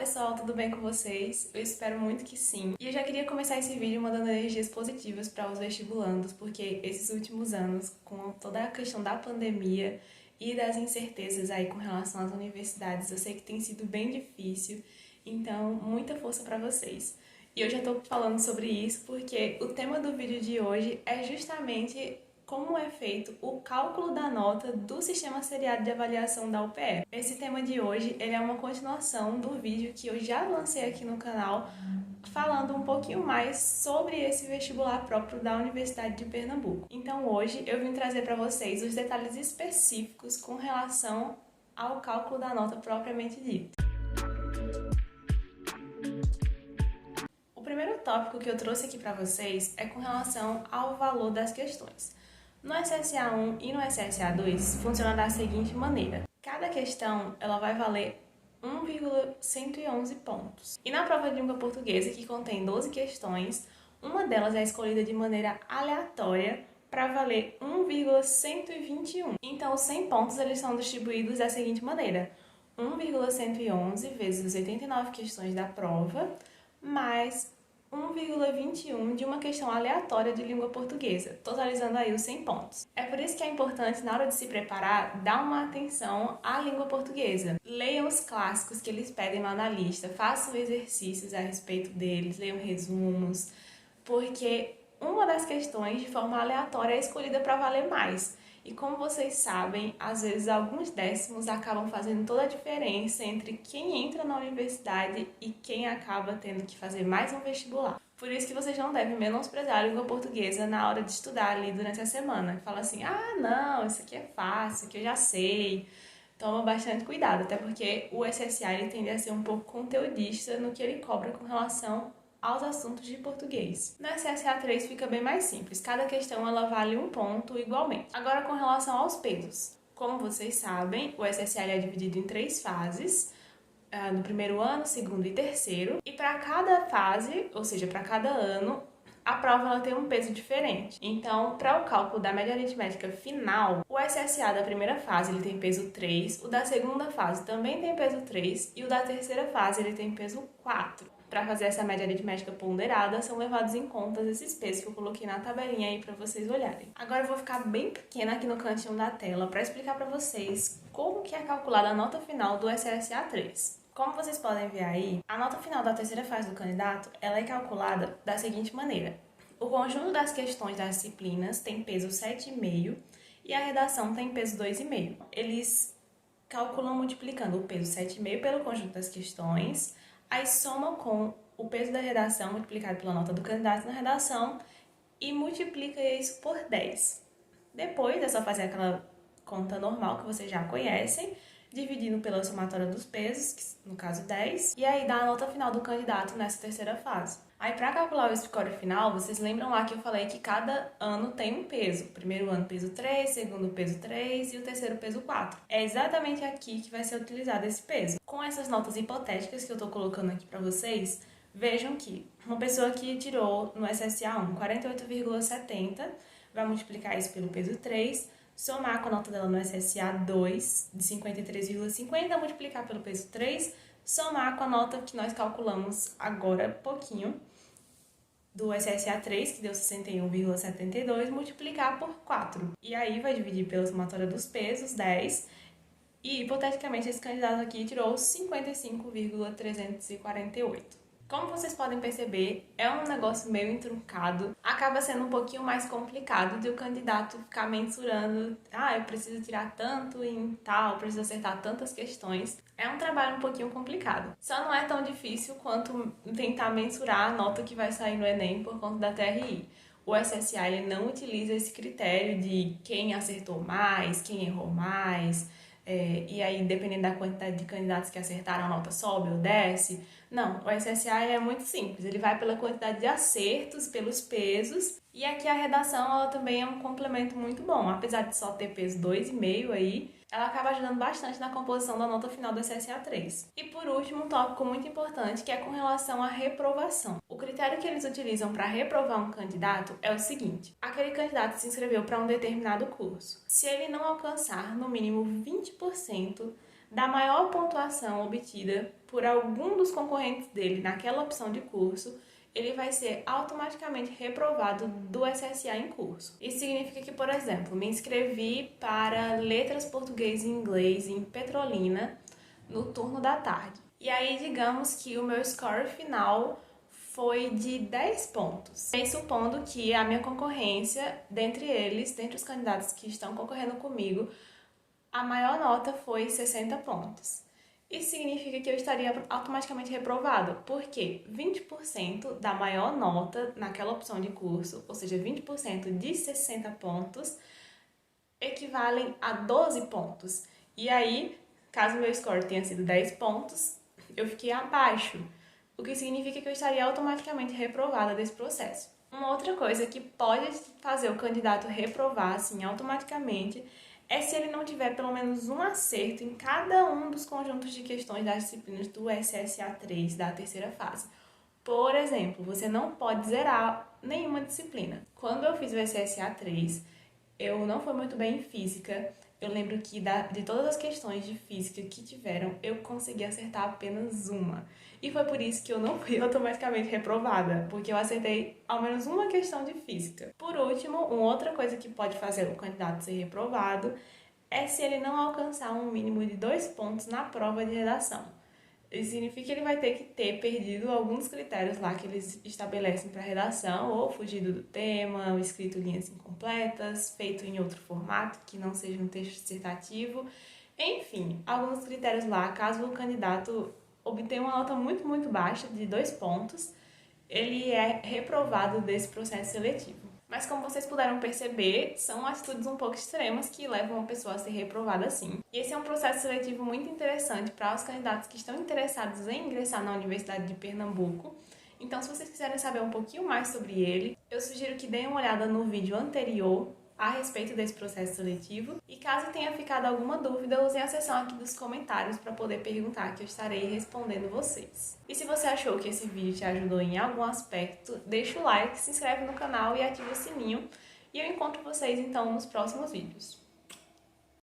pessoal, tudo bem com vocês? Eu espero muito que sim. E eu já queria começar esse vídeo mandando energias positivas para os vestibulandos, porque esses últimos anos, com toda a questão da pandemia e das incertezas aí com relação às universidades, eu sei que tem sido bem difícil, então muita força para vocês. E eu já tô falando sobre isso porque o tema do vídeo de hoje é justamente como é feito o cálculo da nota do Sistema Seriado de Avaliação da UPE. Esse tema de hoje ele é uma continuação do vídeo que eu já lancei aqui no canal, falando um pouquinho mais sobre esse vestibular próprio da Universidade de Pernambuco. Então hoje eu vim trazer para vocês os detalhes específicos com relação ao cálculo da nota propriamente dito. O primeiro tópico que eu trouxe aqui para vocês é com relação ao valor das questões. No SSA1 e no SSA2 funciona da seguinte maneira. Cada questão ela vai valer 1,111 pontos. E na prova de língua portuguesa, que contém 12 questões, uma delas é escolhida de maneira aleatória para valer 1,121. Então, os 100 pontos eles são distribuídos da seguinte maneira. 1,111 vezes as 89 questões da prova, mais 1,21 de uma questão aleatória de língua portuguesa, totalizando aí os 100 pontos. É por isso que é importante, na hora de se preparar, dar uma atenção à língua portuguesa. Leiam os clássicos que eles pedem lá na lista, façam exercícios a respeito deles, leiam resumos, porque uma das questões, de forma aleatória, é escolhida para valer mais. E como vocês sabem, às vezes alguns décimos acabam fazendo toda a diferença entre quem entra na universidade e quem acaba tendo que fazer mais um vestibular. Por isso que vocês não devem menosprezar a língua portuguesa na hora de estudar ali durante a semana. Fala assim, não, isso aqui é fácil, isso aqui eu já sei. Toma bastante cuidado, até porque o SSA ele tende a ser um pouco conteudista no que ele cobra com relação aos assuntos de português. No SSA3 fica bem mais simples, cada questão ela vale um ponto igualmente. Agora com relação aos pesos. Como vocês sabem, o SSA é dividido em 3 fases, no primeiro ano, segundo e terceiro, e para cada fase, ou seja, para cada ano, a prova ela tem um peso diferente. Então, para o cálculo da média aritmética final, o SSA da primeira fase ele tem peso 3, o da segunda fase também tem peso 3 e o da terceira fase ele tem peso 4. Para fazer essa média aritmética ponderada, são levados em conta esses pesos que eu coloquei na tabelinha aí para vocês olharem. Agora eu vou ficar bem pequena aqui no cantinho da tela para explicar para vocês como que é calculada a nota final do SSA 3. Como vocês podem ver aí, a nota final da terceira fase do candidato ela é calculada da seguinte maneira. O conjunto das questões das disciplinas tem peso 7,5 e a redação tem peso 2,5. Eles calculam multiplicando o peso 7,5 pelo conjunto das questões, aí somam com o peso da redação multiplicado pela nota do candidato na redação e multiplica isso por 10. Depois é só fazer aquela conta normal que vocês já conhecem, dividindo pela somatória dos pesos, que no caso 10, e aí dá a nota final do candidato nessa terceira fase. Aí para calcular o score final, vocês lembram lá que eu falei que cada ano tem um peso. Primeiro ano peso 3, segundo peso 3 e o terceiro peso 4. É exatamente aqui que vai ser utilizado esse peso. Com essas notas hipotéticas que eu tô colocando aqui para vocês, vejam que uma pessoa que tirou no SSA1 48,70 vai multiplicar isso pelo peso 3, somar com a nota dela no SSA2 de 53,50, multiplicar pelo peso 3, somar com a nota que nós calculamos agora pouquinho, do SSA3, que deu 61,72, multiplicar por 4. E aí vai dividir pela somatória dos pesos, 10, e hipoteticamente esse candidato aqui tirou 55,348. Como vocês podem perceber, é um negócio meio entroncado, acaba sendo um pouquinho mais complicado de o candidato ficar mensurando, eu preciso tirar tanto em tal, preciso acertar tantas questões. É um trabalho um pouquinho complicado. Só não é tão difícil quanto tentar mensurar a nota que vai sair no Enem por conta da TRI. O SSA ele não utiliza esse critério de quem acertou mais, quem errou mais, e aí, dependendo da quantidade de candidatos que acertaram, a nota sobe ou desce. Não, o SSA é muito simples, ele vai pela quantidade de acertos, pelos pesos, e aqui a redação ela também é um complemento muito bom. Apesar de só ter peso 2,5 aí, ela acaba ajudando bastante na composição da nota final do SSA3. E por último, um tópico muito importante que é com relação à reprovação. O critério que eles utilizam para reprovar um candidato é o seguinte: aquele candidato se inscreveu para um determinado curso. Se ele não alcançar no mínimo 20% da maior pontuação obtida por algum dos concorrentes dele naquela opção de curso, ele vai ser automaticamente reprovado do SSA em curso. Isso significa que, por exemplo, me inscrevi para Letras Português e Inglês em Petrolina no turno da tarde. E aí, digamos que o meu score final foi de 10 pontos. E supondo que a minha concorrência, dentre eles, dentre os candidatos que estão concorrendo comigo, a maior nota foi 60 pontos. Isso significa que eu estaria automaticamente reprovado, porque 20% da maior nota naquela opção de curso, ou seja, 20% de 60 pontos, equivalem a 12 pontos. E aí, caso meu score tenha sido 10 pontos, eu fiquei abaixo, o que significa que eu estaria automaticamente reprovada desse processo. Uma outra coisa que pode fazer o candidato reprovar, assim, automaticamente, é se ele não tiver pelo menos um acerto em cada um dos conjuntos de questões das disciplinas do SSA 3, da terceira fase. Por exemplo, você não pode zerar nenhuma disciplina. Quando eu fiz o SSA 3, eu não fui muito bem em física. Eu lembro que de todas as questões de física que tiveram, eu consegui acertar apenas uma. E foi por isso que eu não fui automaticamente reprovada, porque eu acertei ao menos uma questão de física. Por último, uma outra coisa que pode fazer o candidato ser reprovado é se ele não alcançar um mínimo de 2 pontos na prova de redação. Isso significa que ele vai ter que ter perdido alguns critérios lá que eles estabelecem para redação, ou fugido do tema, ou escrito linhas incompletas, feito em outro formato que não seja um texto dissertativo. Enfim, alguns critérios lá, caso o candidato obtenha uma nota muito baixa, de 2 pontos, ele é reprovado desse processo seletivo. Mas como vocês puderam perceber, são atitudes um pouco extremas que levam uma pessoa a ser reprovada assim. E esse é um processo seletivo muito interessante para os candidatos que estão interessados em ingressar na Universidade de Pernambuco. Então, se vocês quiserem saber um pouquinho mais sobre ele, eu sugiro que deem uma olhada no vídeo anterior a respeito desse processo seletivo. E caso tenha ficado alguma dúvida, usem a seção aqui dos comentários para poder perguntar, que eu estarei respondendo vocês. E se você achou que esse vídeo te ajudou em algum aspecto, deixa o like, se inscreve no canal e ativa o sininho. E eu encontro vocês então nos próximos vídeos.